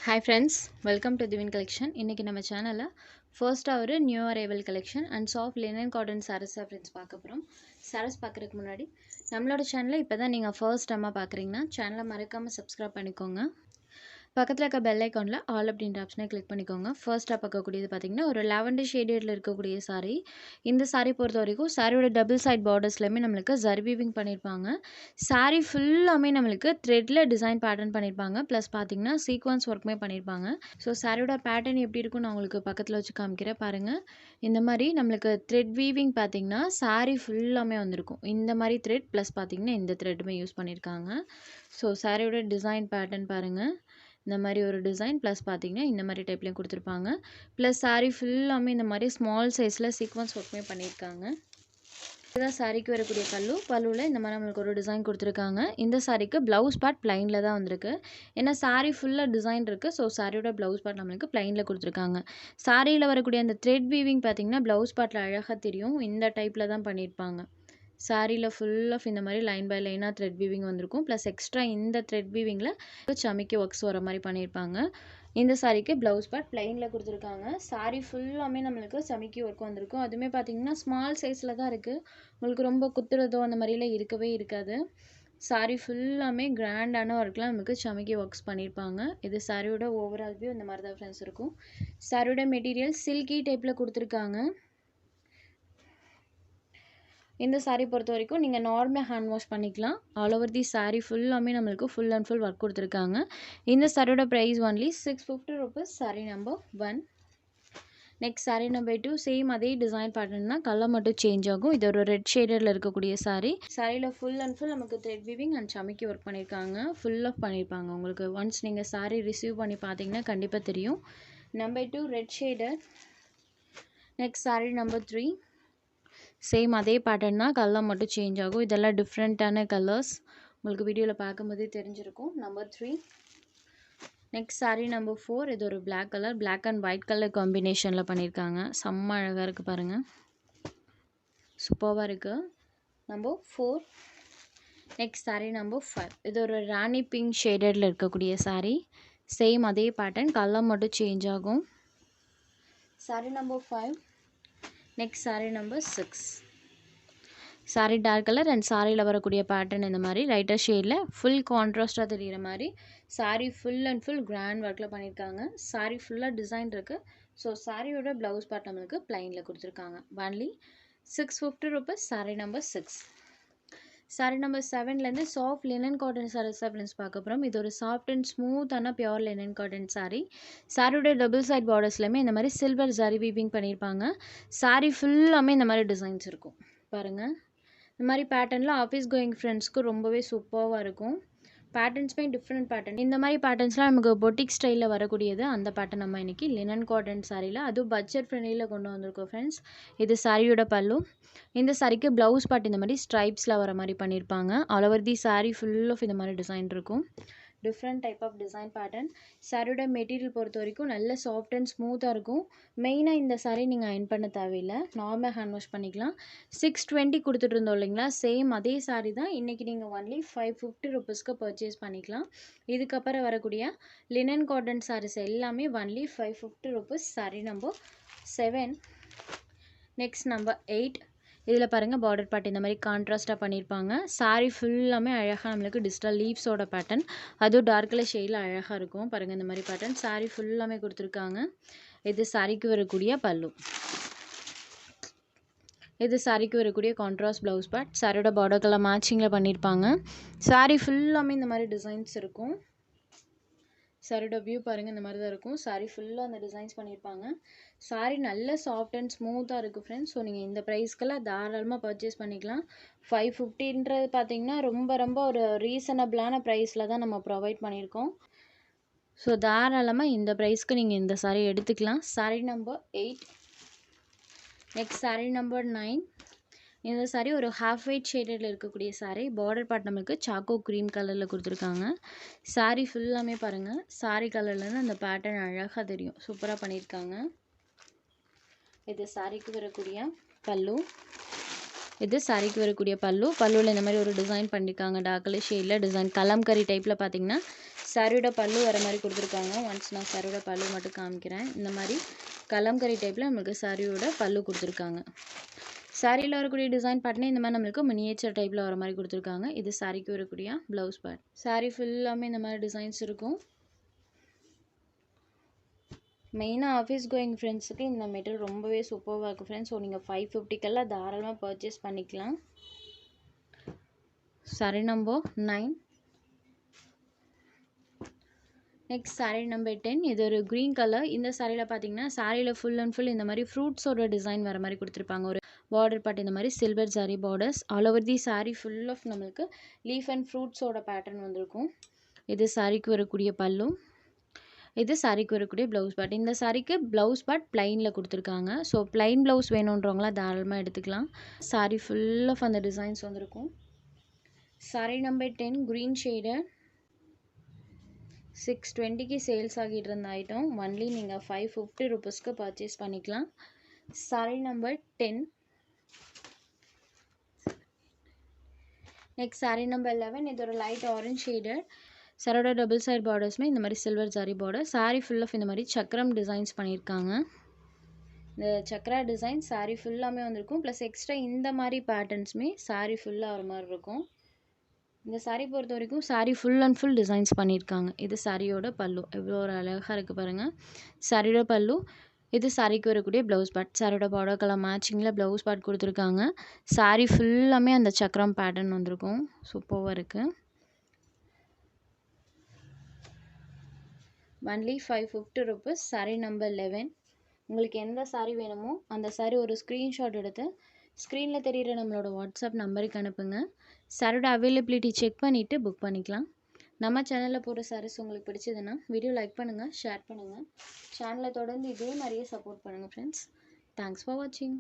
Hi friends, welcome to Divine Collection. இன்னைக்கு நம்ம சேனல்ல first ஒரு new arrival collection and soft linen cotton sarees friends பார்க்க போறோம். sarees பார்க்கறதுக்கு முன்னாடி நம்மளோட சேனலை இப்போதான் நீங்க ஃபர்ஸ்ட் டைமா பார்க்கறீங்கன்னா சேனலை மறக்காம subscribe பண்ணிக்கோங்க. பக்கத்துல இருக்க பெல் ஐகான்ல ஆல் அப்படின்ற ஆப்ஷனை கிளிக் பண்ணிக்கோங்க. ஃபர்ஸ்டா பார்க்கக்கூடியது பாத்தீங்கன்னா ஒரு லாவெண்டர் ஷேடட்ல இருக்கக்கூடிய saree. இந்த saree பொறுத்த வரைக்கும் சாரியோட டபுள் சைடு பார்டர்ஸ்லயுமே நமக்கு ஜரி வீவிங் பண்ணிருப்பாங்க. saree ஃபுல்லாமே நமக்கு த்ரெட்ல டிசைன் பேட்டர்ன் பண்ணிருப்பாங்க. ப்ளஸ் பாத்தீங்கன்னா சீக்வென்ஸ் ஒர்க்குமே பண்ணிருப்பாங்க. ஸோ சாரியோட பேட்டர்ன் எப்படி இருக்கும்னு நான் உங்களுக்கு பக்கத்துல வச்சு காமிக்கிறேன் பாருங்க. இந்த மாதிரி நம்மளுக்கு த்ரெட் வீவிங் பாத்தீங்கன்னா saree ஃபுல்லாமே வந்திருக்கும். இந்த மாதிரி த்ரெட் ப்ளஸ் பாத்தீங்கன்னா இந்த த்ரெட்டுமே யூஸ் பண்ணிருக்காங்க. ஸோ சாரியோட டிசைன் பேட்டர்ன் பாருங்க. இந்த மாதிரி ஒரு டிசைன் ப்ளஸ் பார்த்தீங்கன்னா இந்த மாதிரி டைப்லையும் கொடுத்துருப்பாங்க. ப்ளஸ் saree ஃபுல்லாமே இந்த மாதிரி ஸ்மால் சைஸில் சீக்வன்ஸ் ஒர்க்குமே பண்ணியிருக்காங்க. இதுதான் சாரிக்கு வரக்கூடிய பல்லுவில் இந்த மாதிரி நம்மளுக்கு ஒரு டிசைன் கொடுத்துருக்காங்க. இந்த சாரிக்கு ப்ளவுஸ் பார்ட் பிளைனில் தான் வந்திருக்கு. ஏன்னா saree ஃபுல்லாக டிசைன் இருக்குது. ஸோ சாரியோட ப்ளவுஸ் பார்ட் நம்மளுக்கு பிளைனில் கொடுத்துருக்காங்க. சாரியில் வரக்கூடிய அந்த த்ரெட் வீவிங் பார்த்தீங்கன்னா ப்ளவுஸ் பார்ட்டில் அழகாக தெரியும். இந்த டைப்பில் தான் பண்ணியிருப்பாங்க. சாரியில் ஃபுல் ஆஃப் இந்த மாதிரி லைன் பை லைனாக த்ரெட் வீவிங் வந்திருக்கும். ப்ளஸ் எக்ஸ்ட்ரா இந்த த்ரெட் வீவிங்கில் சமிக்கி ஒர்க்ஸ் வர மாதிரி பண்ணியிருப்பாங்க. இந்த சாரிக்கு ப்ளவுஸ் பார்ட் பிளைனில் கொடுத்துருக்காங்க. சாரி ஃபுல்லாமே நம்மளுக்கு சமிக்கி ஒர்க் வந்திருக்கும். அதுவுமே பார்த்தீங்கன்னா ஸ்மால் சைஸில் தான் இருக்குது. உங்களுக்கு ரொம்ப குத்துறதோ அந்த மாதிரிலாம் இருக்கவே இருக்காது. சாரி ஃபுல்லாமே கிராண்டான ஒர்க்லாம் நமக்கு சமிக்கி ஒர்க்ஸ் பண்ணியிருப்பாங்க. இது சாரியோட ஓவரால் வியூ இந்த மாதிரி தான் ஃப்ரெண்ட்ஸ் இருக்கும். சாரியோட மெட்டீரியல் சில்கி டைப்பில் கொடுத்துருக்காங்க. இந்த saree பொறுத்த வரைக்கும் நீங்கள் நார்மலாக ஹேண்ட் வாஷ் பண்ணிக்கலாம். ஆல் ஓவர் தி saree ஃபுல்லாமே நம்மளுக்கு ஃபுல் அண்ட் ஃபுல் ஒர்க் கொடுத்துருக்காங்க. இந்த சாரியோட price only 650 rupees. saree number 1. Next saree number 2 same அதே டிசைன் பேட்டர்ன் தான், கலர் மட்டும் சேஞ்ச் ஆகும். இது ஒரு ரெட் ஷேடரில் இருக்கக்கூடிய saree. சாரியில் ஃபுல் அண்ட் ஃபுல் நமக்கு த்ரெட் வீவிங் அண்ட் சமிக்கி ஒர்க் பண்ணியிருக்காங்க. ஃபுல் ஆஃப் பண்ணியிருப்பாங்க. உங்களுக்கு ஒன்ஸ் நீங்கள் saree ரிசீவ் பண்ணி பார்த்தீங்கன்னா கண்டிப்பாக தெரியும். Number 2 red shader. Next saree number 3 same அதே பேட்டர்ன் தான், கலர் மட்டும் சேஞ்ச் ஆகும். இதெல்லாம் டிஃப்ரெண்ட்டான கலர்ஸ், உங்களுக்கு வீடியோவில் பார்க்கும்போதே தெரிஞ்சிருக்கும். நம்பர் 3. Next saree number 4. இது ஒரு black colour, black and white colour காம்பினேஷனில் பண்ணியிருக்காங்க. செம்ம அழகாக இருக்குது பாருங்கள், சூப்பராக இருக்குது. நம்பர் 4. Next saree number 5. இது ஒரு ராணி பிங்க் ஷேடடில் இருக்கக்கூடிய saree. சேம் அதே பேட்டர்ன், கலர் மட்டும் சேஞ்ச் ஆகும். saree number 5. Next saree number 6. saree dark colour and சாரியில் வரக்கூடிய பேட்டர்ன் இந்த மாதிரி லைட்டர் ஷேடில் ஃபுல் கான்ட்ராஸ்டாக தெரிகிற மாதிரி saree full and full grand ஒர்க்கில் பண்ணியிருக்காங்க. saree ஃபுல்லாக டிசைன் இருக்குது. ஸோ சாரியோட ப்ளவுஸ் பார்ட் நம்மளுக்கு பிளைனில் கொடுத்துருக்காங்க. Only 650 rupees. saree number 6. saree number 7லேருந்து soft linen cotton sarees friends பார்க்க போகிறோம். இது ஒரு சாஃப்ட் அண்ட் ஸ்மூத்தான பியோர் லினன் காட்டன் saree. சாரியோட டபுள் சைட் பார்டர்ஸ்லையுமே இந்த மாதிரி சில்வர் ஜரி வீவிங் பண்ணியிருப்பாங்க. saree ஃபுல்லாமே இந்த மாதிரி டிசைன்ஸ் இருக்கும் பாருங்கள். இந்த மாதிரி பேட்டர்னில் ஆஃபீஸ் கோயிங் ஃப்ரெண்ட்ஸ்க்கு ரொம்பவே சூப்பராக இருக்கும். பேட்டர்ன்ஸுமே டிஃப்ரெண்ட் பேட்டர்ன். இந்த மாதிரி பேட்டர்ன்ஸ்லாம் நமக்கு பொட்டிக் ஸ்டைலில் வரக்கூடியது. அந்த பேட்டர்ன் நம்ம இன்றைக்கி லினன் காட்டன் சாரியில் அதுவும் பட்ஜெட் ஃப்ரெண்ட்லியில் கொண்டு வந்திருக்கோம் ஃப்ரெண்ட்ஸ். இது சாரியோட பல்லு. இந்த சாரிக்கு ப்ளவுஸ் பார்ட் இந்த மாதிரி ஸ்ட்ரைப்ஸில் வர மாதிரி பண்ணியிருப்பாங்க. All over the saree full of இந்த மாதிரி டிசைன் இருக்கும். Different type of design pattern. சாரியோட மெட்டீரியல் பொறுத்த வரைக்கும் நல்ல சாஃப்ட் அண்ட் ஸ்மூத்தாக இருக்கும். மெயினாக இந்த saree நீங்கள் அயர்ன் பண்ண தேவையில்லை, நார்மலாக ஹேண்ட் வாஷ் பண்ணிக்கலாம். 620 கொடுத்துட்டு இருந்தோம் இல்லைங்களா, சேம் அதே saree தான் இன்றைக்கி நீங்கள் ஒன்லி 550 rupeesக்கு பர்ச்சேஸ் பண்ணிக்கலாம். இதுக்கப்புறம் வரக்கூடிய லினன் காட்டன் sarees எல்லாமே only 550 rupees. saree number 7. Next number 8. இதில் பாருங்கள் பார்டர் பார்ட் இந்த மாதிரி கான்ட்ராஸ்ட்டாக பண்ணியிருப்பாங்க. saree ஃபுல்லாமே அழகாக நம்மளுக்கு டிஜிட்டல் லீவ்ஸோட பேட்டர்ன், அதுவும் டார்க் கலர் ஷேடில் அழகாக இருக்கும் பாருங்கள். இந்த மாதிரி பேட்டர்ன் saree ஃபுல்லாமே கொடுத்துருக்காங்க. இது சாரிக்கு வரக்கூடிய பல்லு. இது சாரிக்கு வரக்கூடிய கான்ட்ராஸ்ட் ப்ளவுஸ் பார்ட். சாரியோட பார்டர் கலர் மேட்சிங்கில் பண்ணியிருப்பாங்க. saree ஃபுல்லாமே இந்த மாதிரி டிசைன்ஸ் இருக்கும். சாரியோட வியூ பாருங்கள், இந்த மாதிரி தான் இருக்கும். saree ஃபுல்லாக அந்த டிசைன்ஸ் பண்ணியிருப்பாங்க. saree நல்ல சாஃப்ட் அண்ட் ஸ்மூத்தாக இருக்குது ஃப்ரெண்ட்ஸ். ஸோ நீங்கள் இந்த ப்ரைஸ்க்கெல்லாம் தாராளமாக பர்ச்சேஸ் பண்ணிக்கலாம். 550ன்றது பார்த்தீங்கன்னா ரொம்ப ரொம்ப ஒரு ரீசனபிளான ப்ரைஸில் தான் நம்ம ப்ரொவைட் பண்ணியிருக்கோம். ஸோ தாராளமாக இந்த ப்ரைஸ்க்கு நீங்கள் இந்த saree எடுத்துக்கலாம். saree number 8. Next saree number 9. இந்த saree ஒரு ஹாஃப் ஒயிட் ஷேடடில் இருக்கக்கூடிய saree. பார்டர் பார்ட் நம்மளுக்கு சாக்கோ க்ரீம் கலரில் கொடுத்துருக்காங்க. saree ஃபுல்லாமே பாருங்கள், saree கலர்லேருந்து அந்த பேட்டர்ன் அழகாக தெரியும். சூப்பராக பண்ணியிருக்காங்க. இது சாரிக்கு வரக்கூடிய பல்லு. இது சாரிக்கு வரக்கூடிய பல்லுவில் இந்த மாதிரி ஒரு டிசைன் பண்ணியிருக்காங்க. டார்க் கலர் ஷேடில் டிசைன் கலம்கரி டைப்பில் பார்த்தீங்கன்னா சாரியோட பல்லு வர மாதிரி கொடுத்துருக்காங்க. ஒன்ஸ் நான் சாரியோட பல்லு மட்டும் காமிக்கிறேன். இந்த மாதிரி கலம்கரி டைப்பில் நம்மளுக்கு சாரியோட பல்லு கொடுத்துருக்காங்க. சாரியில் வரக்கூடிய டிசைன் பார்ட்னே இந்த மாதிரி நம்மளுக்கு மினியேச்சர் டைப்பில் வர மாதிரி கொடுத்துருக்காங்க. இது சாரிக்கு வரக்கூடிய ப்ளவுஸ் பார்ட். சாரி ஃபுல்லாமே இந்த மாதிரி டிசைன்ஸ் இருக்கும். மெயினாக ஆஃபீஸ் கோயிங் ஃப்ரெண்ட்ஸுக்கு இந்த மெட்டீரியல் ரொம்பவே சூப்பராக இருக்குது ஃப்ரெண்ட்ஸ். ஸோ நீங்கள் 550 தாராளமாக பர்ச்சேஸ் பண்ணிக்கலாம். Sari number 9. Next sari number 10. இது ஒரு க்ரீன் கலர். இந்த சாரியில் பார்த்தீங்கன்னா சாரியில் ஃபுல் அண்ட் ஃபுல் இந்த மாதிரி ஃப்ரூட்ஸோட டிசைன் வர மாதிரி கொடுத்துருப்பாங்க. ஒரு பார்டர் பார்ட் இந்த மாதிரி silver sari borders. All over the sari full of நம்மளுக்கு லீஃப் அண்ட் ஃப்ரூட்ஸோட பேட்டர்ன் வந்திருக்கும். இது சாரிக்கு வரக்கூடிய பல்லு. இது சாரிக்கு வரக்கூடிய ப்ளவுஸ் பார்ட். இந்த சாரிக்கு ப்ளவுஸ் பார்ட் ப்ளைனில் கொடுத்துருக்காங்க. ஸோ ப்ளைன் ப்ளவுஸ் வேணுன்றவங்களாம் தாராளமாக எடுத்துக்கலாம். சாரி ஃபுல் ஆஃப் அந்த டிசைன்ஸ் வந்திருக்கும். Sari number 10 green shaded. 620க்கு சேல்ஸ் ஆகிட்டு இருந்த ஐட்டம் ஒன்லி நீங்கள் 550 ருபீஸ்க்கு பர்ச்சேஸ் பண்ணிக்கலாம். Sari number 10. Next sari number 11. இது ஒரு லைட் ஆரஞ்ச் ஷேடட். சாரோட டபுள் சைட் பார்டர்ஸுமே இந்த மாதிரி silver sari border. Sari full of இந்த மாதிரி சக்கரம் டிசைன்ஸ் பண்ணியிருக்காங்க. இந்த சக்கரா டிசைன் சாரி ஃபுல்லாமே வந்திருக்கும். ப்ளஸ் எக்ஸ்ட்ரா இந்த மாதிரி பேட்டர்ன்ஸுமே சாரி ஃபுல்லாக வர மாதிரி இருக்கும். இந்த சாரீ பொறுத்த வரைக்கும் sari full and full designs பண்ணியிருக்காங்க. இது சாரியோட பல்லு. எவ்வளோ ஒரு அழகாக இருக்குது பாருங்கள். சாரியோட பல்லு. இது சாரிக்கு வரக்கூடிய ப்ளவுஸ் பார்ட். சாரியோட பார்டர் கலர் மேட்சிங்கில் ப்ளவுஸ் பார்ட் கொடுத்துருக்காங்க. சாரீ ஃபுல்லாமே அந்த சக்கரம் பேட்டர்ன் வந்திருக்கும். சூப்பராக இருக்குது. Only 550 rupees. சாரீ நம்பர் 11. உங்களுக்கு எந்த சாரீ வேணுமோ அந்த சாரீ ஒரு ஸ்க்ரீன்ஷாட் எடுத்து ஸ்க்ரீனில் தெரிகிற நம்மளோட வாட்ஸ்அப் நம்பருக்கு அனுப்புங்க. சாரோட அவைலபிலிட்டி செக் பண்ணிவிட்டு புக் பண்ணிக்கலாம். நம்ம சேனலில் போகிற சாரீஸ் உங்களுக்கு பிடிச்சதுன்னா வீடியோ லைக் பண்ணுங்கள், ஷேர் பண்ணுங்கள். சேனலை தொடர்ந்து இதே மாதிரியே சப்போர்ட் பண்ணுங்கள் ஃப்ரெண்ட்ஸ். தேங்க்ஸ் ஃபார் வாட்சிங்.